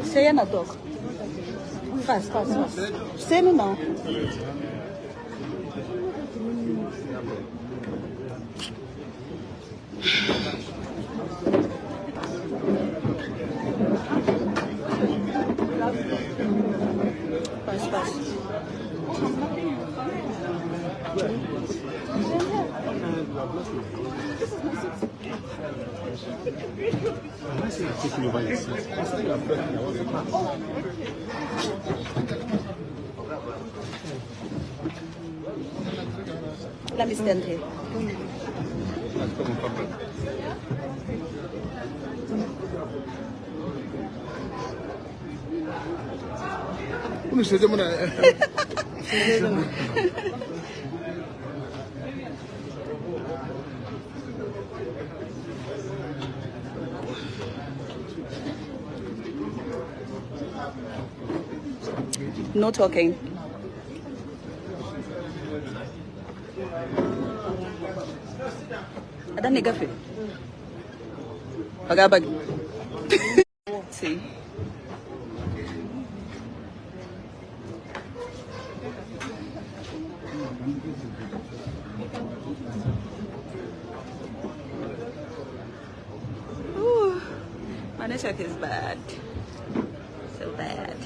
Say na dog. Fast. Say no now. Fast. Let me stand here. No talking. Ada nigga fit. Agabag. See. Ooh, my network is bad. So bad.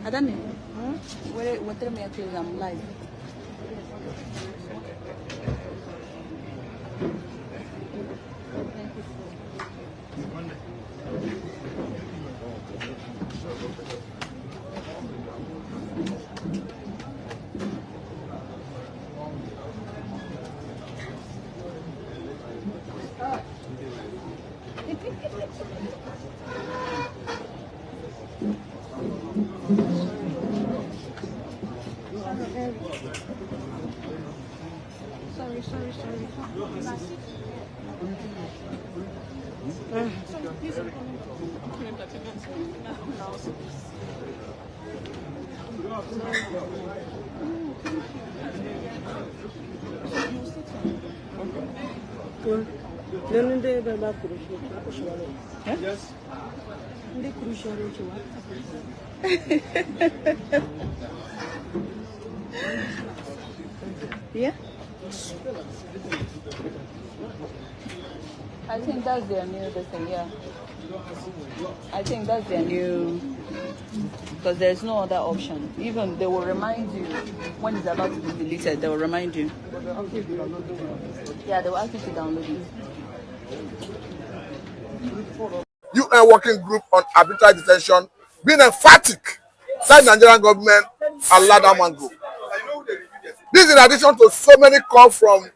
Adane, what are my activities? I'm live. Yeah? I think that's their new thing, yeah. I think that's their new, because there's no other option. Even they will remind you when it's about to be deleted, they will remind you. Yeah, they will ask you to download it. UN working group on arbitrary detention being emphatic that Nigerian government allow that man go. This in addition to so many calls from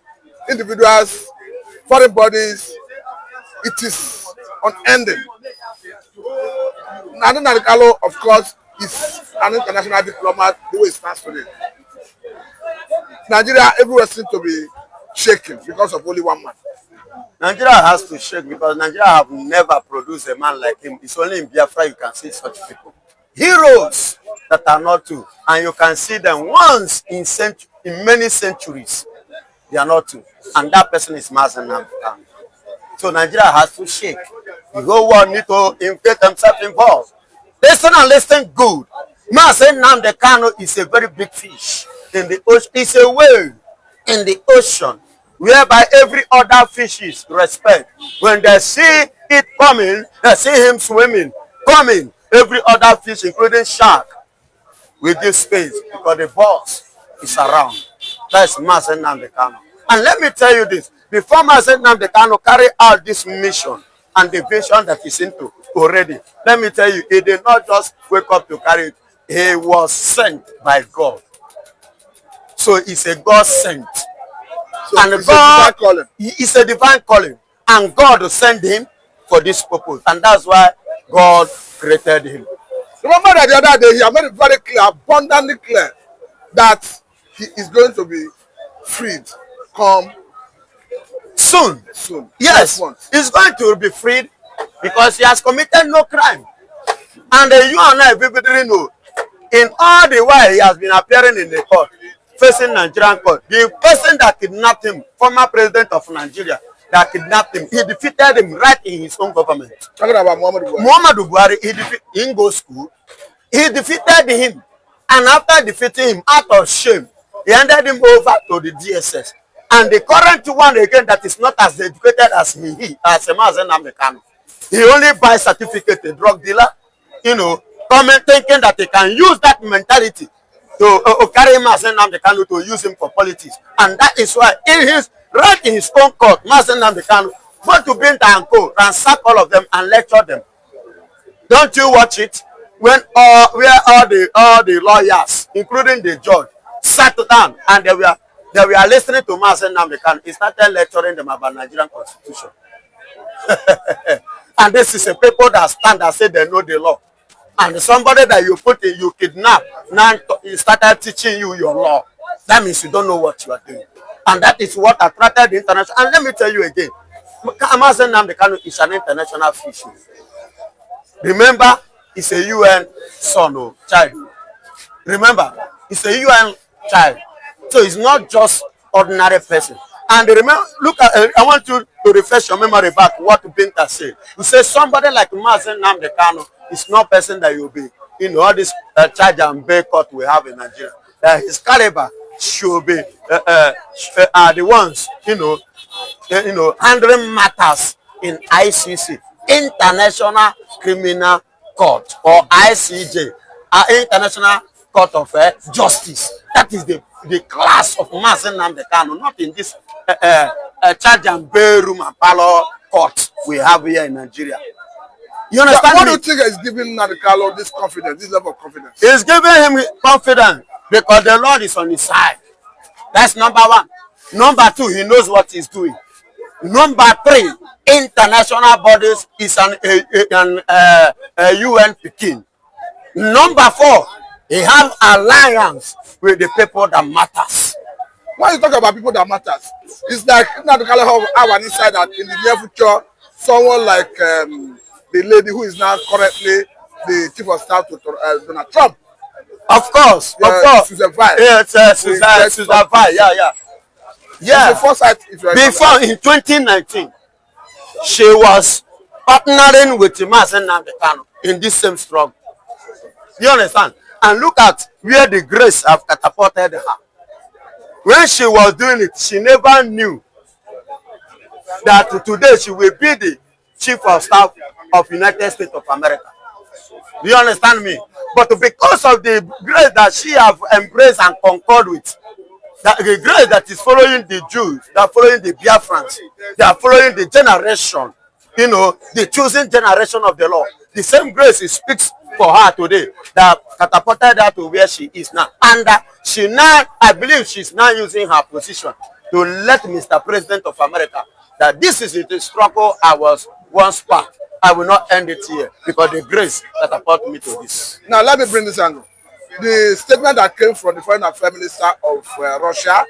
individuals, foreign bodies. It is unending. Mazi Nnamdi Kanu, of course, is an international diplomat the way it stands today. Nigeria everywhere seems to be shaking because of only one man. Nigeria has to shake because Nigeria have never produced a man like him. It's only in Biafra you can see such people. Heroes that are not two. And you can see them once in many centuries. They are not two. And that person is Mazi Nnamdi Kanu. So Nigeria has to shake. The whole world need to get themselves involved. Listen and listen good. Mazi Nnamdi Kanu is a very big fish in the ocean. It's a whale in the ocean, whereby every other fishes respect. When they see it coming, they see him swimming, coming. Every other fish, including shark, will give space because the boss is around. That's Mazi Nnamdi Kanu. And let me tell you this, before Mazi Nnamdi Kanu carry out this mission and the vision that he's into already, let me tell you, he did not just wake up to carry it. He was sent by God. So it's a God sent. So and God, it's a divine calling. And God sent him for this purpose. And that's why God created him. Remember that the other day he had made it very clear, abundantly clear, that he is going to be freed come soon. Yes, he's going to be freed because he has committed no crime. And you and I vividly know, in all the while he has been appearing in the court, facing Nigerian court, the person that kidnapped him, former president of Nigeria, that kidnapped him, he defeated him right in his own government. Talking about Muhammadu Buhari, he didn't go school. He defeated him. And after defeating him, out of shame, he handed him over to the DSS. And the current one again that is not as educated as as Mazi Nnamdi Kanu. He only buys certificate, a drug dealer, you know, coming thinking that he can use that mentality to carry Mazi Nnamdi Kanu to use him for politics. And that is why right in his own court, Mazi Nnamdi Kanu went to Binta and Co, ransack all of them and lecture them. Don't you watch it? When where all the lawyers, including the judge, sat down and they were listening to Mazi Nnamdi Kanu, he started lecturing them about Nigerian constitution. And this is a people that stand and say they know the law. And somebody that you kidnap, now he started teaching you your law. That means you don't know what you are doing. And that is what attracted the international. And let me tell you again, Mazi Nnamdi Kanu is an international fisher. Remember, he's a UN son or child. Remember, he's a UN child. So he's not just ordinary person. And remember, look at, I want you to refresh your memory back what Binta said. You say somebody like Mazi Nnamdi Kanu is not person that you'll be, you know, all this charge and bail court we have in Nigeria. His caliber should be the ones, you know, handling matters in ICC, International Criminal Court, or ICJ, International Court of Justice. That is the class of Mazi Nnamdi Kanu, not in this charge and bail room and parlor court we have here in Nigeria. You understand? What do you think is giving Nnamdi Kanu this confidence, this level of confidence? It's giving him confidence because the Lord is on his side. That's number one. Number two, he knows what he's doing. Number three, international bodies is an UN Peking. Number four, he have alliance with the people that matters. When you talk about people that matters, it's like Nnamdi Kanu have an insight that in the near future, someone like the lady who is now currently the chief of staff to Donald Trump. Of course, of course. Susan Vai. Yes, Susan Vai. Yeah. Before in 2019, she was partnering with Mazi Nnamdi Kanu in this same struggle. You understand? And look at where the grace have catapulted her. When she was doing it, she never knew that today she will be the chief of staff of United States of America. Do you understand me? But because of the grace that she have embraced and concord with, the grace that is following the Jews, that are following the Biafrans, they are following the generation, you know, the chosen generation of the Lord. The same grace speaks for her today that catapulted her to where she is now. And she now, I believe she's now using her position to let Mr. President of America that this is the struggle I was once part. I will not end it here because the grace catapulted me to this. Now let me bring this angle. The statement that came from the Foreign Affairs Minister of Russia,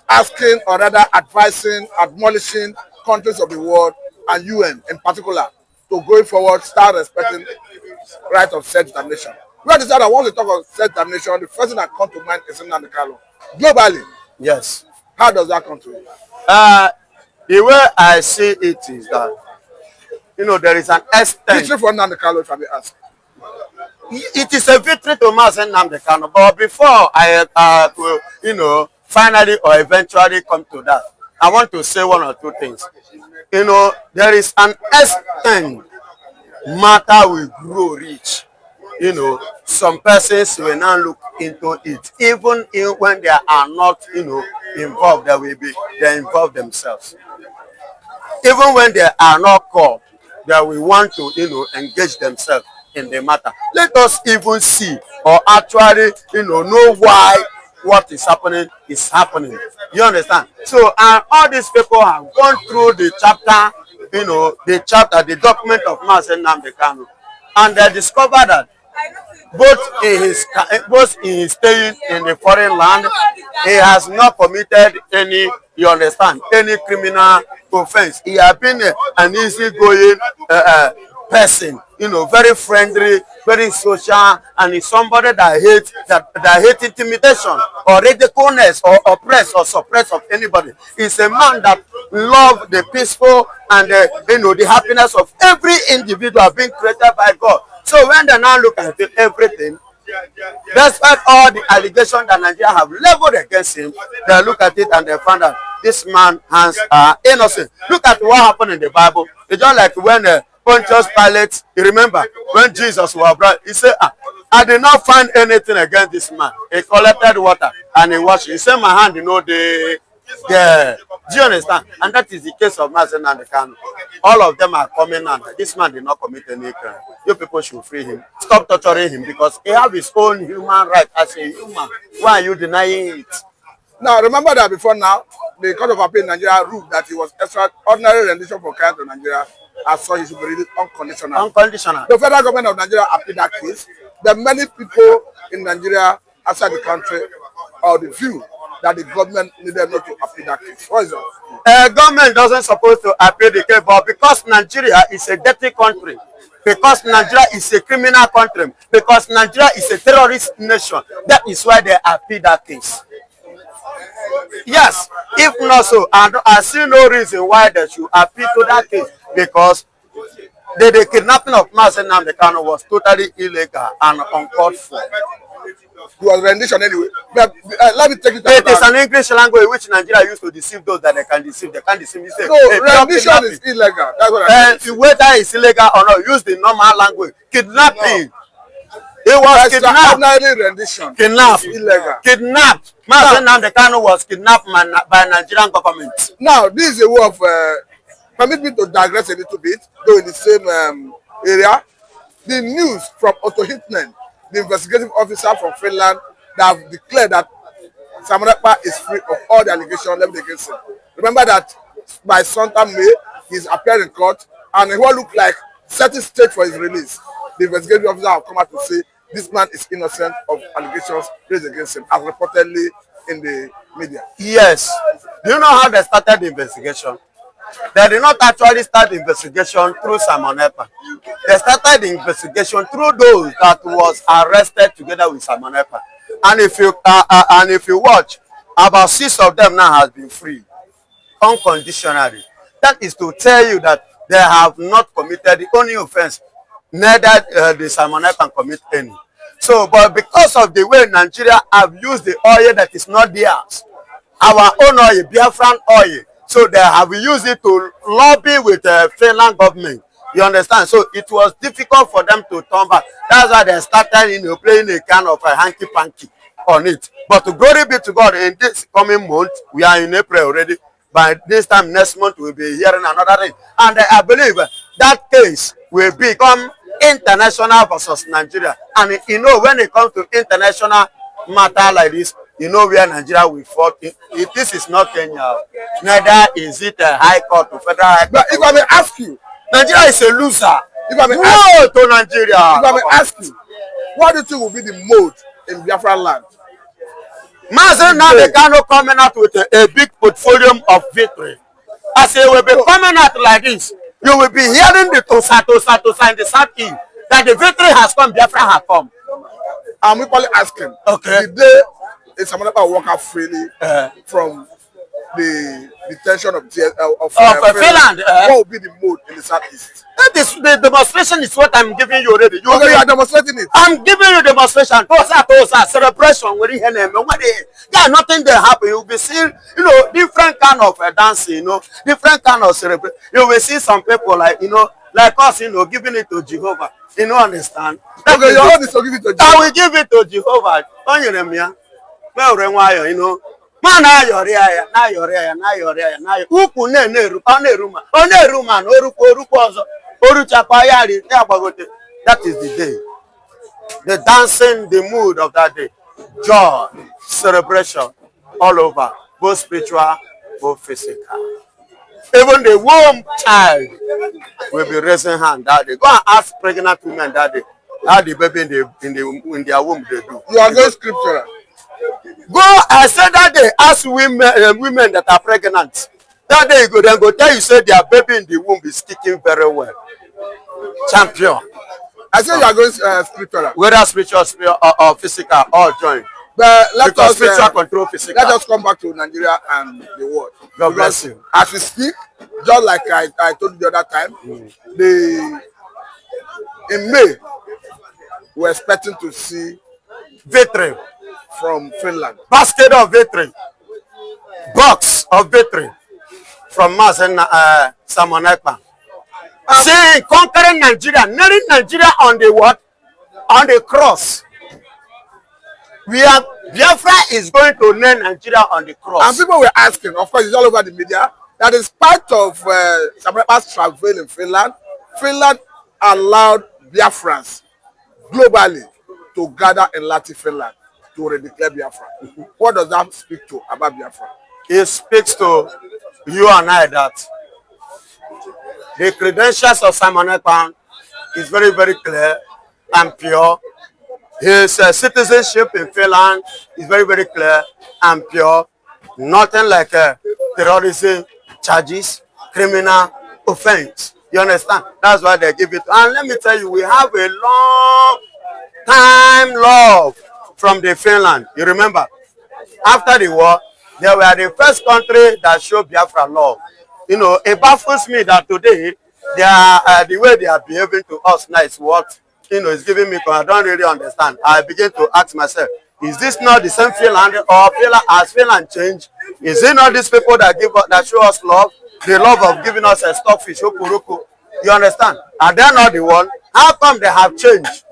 asking or rather advising, admonishing countries of the world and UN in particular to going forward, start respecting right of self-determination. We understand that once we talk of self-determination, the first thing that comes to mind is Nnamdi Kanu. Globally, yes. How does that come to you? The way I see it is that, you know, there is an extent. Victory for Nnamdi Kanu, if I may ask. It is a victory to Mazi Nnamdi Kanu, but before I, you know, finally or eventually come to that, I want to say one or two things. You know, there is an extent matter will grow rich. You know, some persons will now look into it, even when they are not, you know, involved. They involve themselves. Even when they are not called, they will want to, you know, engage themselves in the matter. Let us even see or actually, you know why what is happening is happening. You understand? So, and all these people have gone through the chapter, you know, the document of Mazi Nnamdi Kanu. and they discovered that both in his staying in the foreign land, he has not committed any, you understand, any criminal offense. He has been an easygoing person, you know, very friendly, very social, and is somebody that hates intimidation or ridiculousness or oppress or suppress of anybody. He's a man that loves the peaceful and you know, the happiness of every individual being created by God. So when they now look at everything, despite all the allegations that Nigeria have leveled against him, they look at it and they find out this man's hands are innocent. Look at what happened in the Bible. It's just like when Pontius Pilate, you remember, when Jesus was brought, he said, I did not find anything against this man. He collected water and he washed it. He said, my hand, you know, do you understand? And that is the case of Mazi Nnamdi Kanu. All of them are coming and this man did not commit any crime. You people should free him. Stop torturing him because he has his own human right as a human. Why are you denying it? Now, remember that before now, the Court of Appeal in Nigeria ruled that it was extraordinary rendition for crime to Nigeria, as such he should be released unconditional. Unconditional. The federal government of Nigeria appealed that case. There are many people in Nigeria outside the country or the view that the government needed not to appeal that case. What is that? Government doesn't supposed to appeal the case, but because Nigeria is a dirty country, because Nigeria is a criminal country, because Nigeria is a terrorist nation, that is why they appeal that case. Yes, if not so, I see no reason why they should appeal to that case, because the kidnapping of Mazi Nnamdi Kanu was totally illegal and uncalled for. It was rendition anyway. But, let me take it. It is an English language which Nigeria used to deceive those that they can deceive. They can't deceive. Say, no, hey, rendition is illegal. That's what I mean. Whether it's illegal or not, use the normal language. Kidnapping. No. It was kidnapped. Rendition. Kidnapped. Illegal. Kidnapped. Mazi Nnamdi Kanu was kidnapped by Nigerian government. Now, this is a way of permit me to digress a little bit, though in the same area. The news from Otto Hitman, the investigative officer from Finland, that have declared that Samanekpa is free of all the allegations leveled against him. Remember that by sometime May, he's appeared in court and he will look like setting stage for his release. The investigative officer have come out to say this man is innocent of allegations raised against him, as reportedly in the media. Yes. Do you know how they started the investigation? They did not actually start the investigation through Samanekpa. They started the investigation through those that was arrested together with Samanekpa. And if you watch, about 6 of them now has been free unconditionally. That is to tell you that they have not committed the only offense. Neither the Samanekpa can commit any. So, but because of the way Nigeria have used the oil that is not theirs, our own oil, Biafran oil, so they have used it to lobby with the Finland government. You understand? So it was difficult for them to turn back. That's why they started, you know, playing a kind of a hanky-panky on it. But to glory be to God, in this coming month, we are in April already. By this time, next month, we'll be hearing another thing. And I believe that case will become international versus Nigeria. And you know, when it comes to international matter like this, you know where Nigeria will fall. This is not Kenya. Neither is it a high court or federal high court. But if I may ask you, Nigeria is a loser. If I may ask to Nigeria. If I may ask you, what do you think will be the mode in Biafra land? Mazi Nnamdi Kanu coming out with a big portfolio of victory. As he will be coming out like this, you will be hearing the tosa in the southeast that the victory has come, Biafra has come. I'm equally asking, okay, the day Samanekpa walk out freely from the detention of Finland, what will be the mood in the southeast? The demonstration is what I'm giving you already. You are demonstrating it. I'm giving you demonstration. Tosa, celebration. Yeah, nothing there happen. You will be seeing, you know, different kind of dancing, you know, different kind of celebration. You will see some people like, you know, like us, you know, giving it to Jehovah. You know, understand? Okay, your own is to give it to Jehovah. I will give it to Jehovah. You know. Man, now you're here, now you're here, now you're here, now you're that is the day. The dancing, the mood of that day. Joy, celebration, all over, both spiritual, both physical. Even the womb child will be raising hand that day. Go and ask pregnant women that day how the baby in their womb they do. You are going scriptural. Go, I said that day, ask women that are pregnant. That day, then go tell you, say their baby in the womb is kicking very well. Champion. I said you are going scriptural. Whether spiritual or physical, all join. But Because spiritual control physical. Let us come back to Nigeria and the world. God bless you. As we speak, just like I told you the other time, in May, we're expecting to see victory from Finland. Basket of victory. Box of victory from Mazi Nnamdi. See, conquering Nigeria, nailing Nigeria on the what? On the cross. Biafra is going to nail Nigeria on the cross. And people were asking, of course, it's all over the media, that in spite of Sabrapa's travel in Finland, Finland allowed Biafrans globally to gather in Latin Finland to redeclare Biafra. What does that speak to about Biafra? It speaks to you and I that the credentials of Simon Ekpan is very, very clear and pure. His citizenship in Finland is very, very clear and pure. Nothing like terrorism charges, criminal offense. You understand? That's why they give it. And let me tell you, we have a long time love from the Finland. You remember? After the war, they were the first country that showed Biafra love. You know, it baffles me that today, they are, the way they are behaving to us now is what, you know, is giving me, I don't really understand. I begin to ask myself, is this not the same Finland, or Finland, has Finland changed? Is it not these people that show us love? The love of giving us a stockfish, okuruku. You understand? Are they not the one? How come they have changed?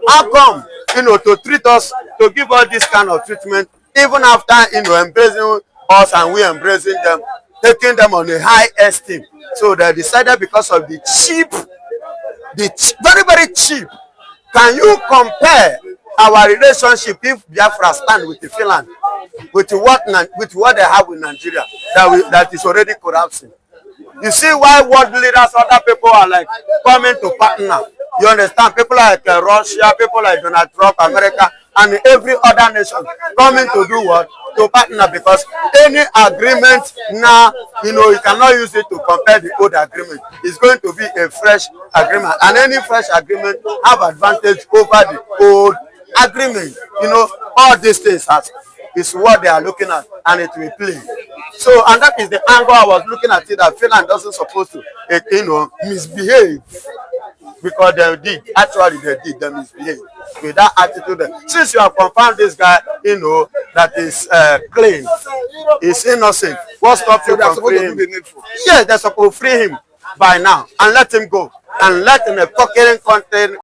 How come, you know, to treat us, to give us this kind of treatment, even after, you know, embracing us and we embracing them, taking them on a high esteem? So they decided, because of the cheap, very, very cheap. Can you compare our relationship if Biafra stand with the Finland, with what they have with Nigeria, that is already collapsing? You see why world leaders, other people are like coming to partner. You understand? People like Russia, people like Donald Trump, America, and every other nation coming to do what? To partner, because any agreement now, you know, you cannot use it to compare the old agreement. It's going to be a fresh agreement, and any fresh agreement have advantage over the old agreement. You know, all these things is what they are looking at, and it will play. So, and that is the angle I was looking at it, that Finland doesn't supposed to, you know, misbehave. Because they did misbehave with that attitude. Since you have confirmed this guy, you know, that is clean, is innocent, what stops you from freeing him? Yes, they're supposed to free him by now and let him go, and let him a coherent content